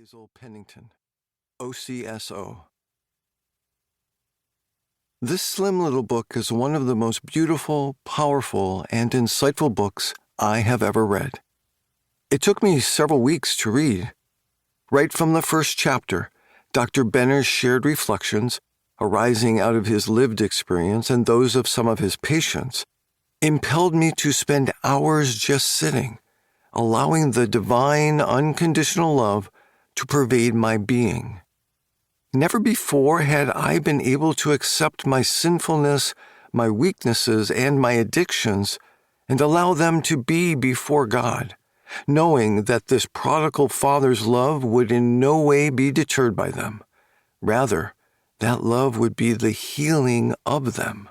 Basil Pennington, OCSO. This slim little book is one of the most beautiful, powerful, and insightful books I have ever read. It took me several weeks to read. Right from the first chapter, Dr. Benner's shared reflections, arising out of his lived experience and those of some of his patients, impelled me to spend hours just sitting, allowing the divine, unconditional love to pervade my being. Never before had I been able to accept my sinfulness, my weaknesses, and my addictions, and allow them to be before God, knowing that this prodigal father's love would in no way be deterred by them. Rather, that love would be the healing of them.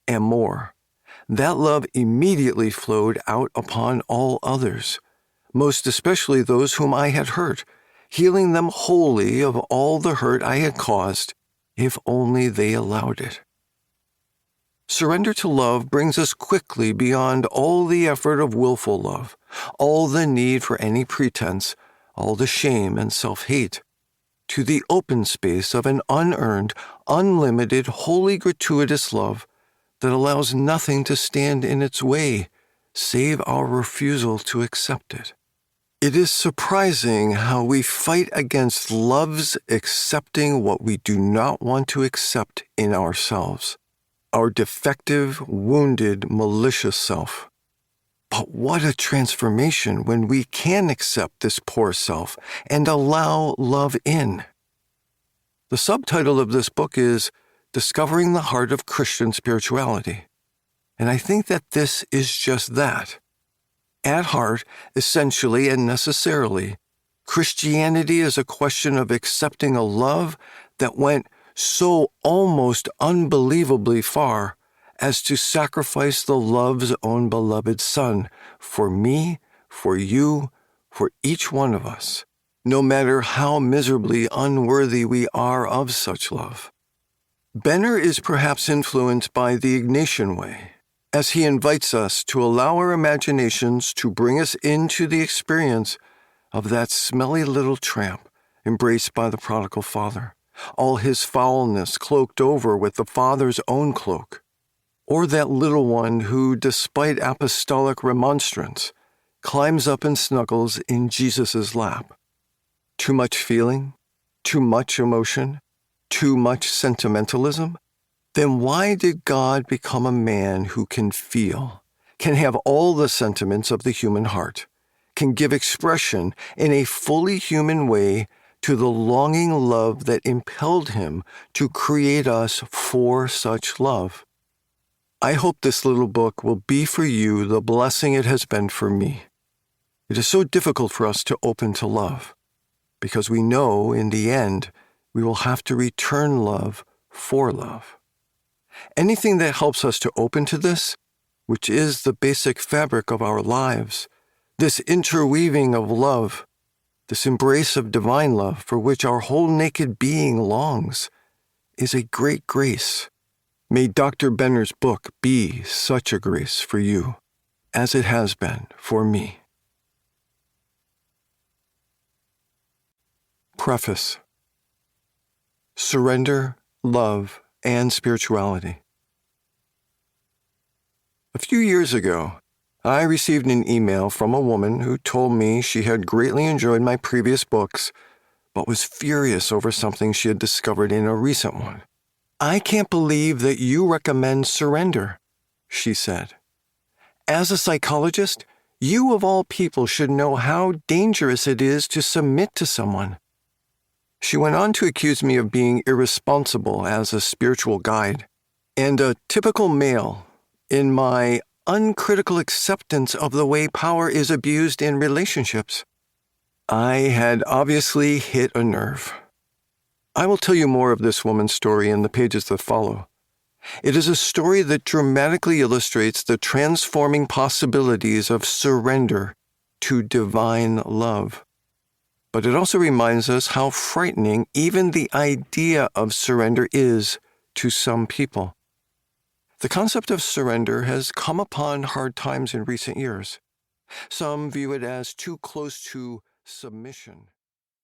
And more, that love immediately flowed out upon all others, most especially those whom I had hurt, healing them wholly of all the hurt I had caused, if only they allowed it. Surrender to love brings us quickly beyond all the effort of willful love, all the need for any pretense, all the shame and self-hate, to the open space of an unearned, unlimited, wholly gratuitous love that allows nothing to stand in its way, save our refusal to accept it. It is surprising how we fight against love's accepting what we do not want to accept in ourselves, our defective, wounded, malicious self. But what a transformation when we can accept this poor self and allow love in. The subtitle of this book is Discovering the Heart of Christian Spirituality, and I think that this is just that. At heart, essentially and necessarily, Christianity is a question of accepting a love that went so almost unbelievably far as to sacrifice the love's own beloved Son for me, for you, for each one of us, no matter how miserably unworthy we are of such love. Benner is perhaps influenced by the Ignatian way, as he invites us to allow our imaginations to bring us into the experience of that smelly little tramp embraced by the prodigal father, all his foulness cloaked over with the father's own cloak, or that little one who, despite apostolic remonstrance, climbs up and snuggles in Jesus' lap. Too much feeling? Too much emotion? Too much sentimentalism? Then why did God become a man who can feel, can have all the sentiments of the human heart, can give expression in a fully human way to the longing love that impelled him to create us for such love? I hope this little book will be for you the blessing it has been for me. It is so difficult for us to open to love, because we know in the end we will have to return love for love. Anything that helps us to open to this, which is the basic fabric of our lives, this interweaving of love, this embrace of divine love for which our whole naked being longs, is a great grace. May Dr. Benner's book be such a grace for you, as it has been for me. Preface. Surrender, love, and spirituality. A few years ago, I received an email from a woman who told me she had greatly enjoyed my previous books, but was furious over something she had discovered in a recent one. "I can't believe that you recommend surrender," she said. "As a psychologist, you of all people should know how dangerous it is to submit to someone." She went on to accuse me of being irresponsible as a spiritual guide and a typical male in my uncritical acceptance of the way power is abused in relationships. I had obviously hit a nerve. I will tell you more of this woman's story in the pages that follow. It is a story that dramatically illustrates the transforming possibilities of surrender to divine love. But it also reminds us how frightening even the idea of surrender is to some people. The concept of surrender has come upon hard times in recent years. Some view it as too close to submission.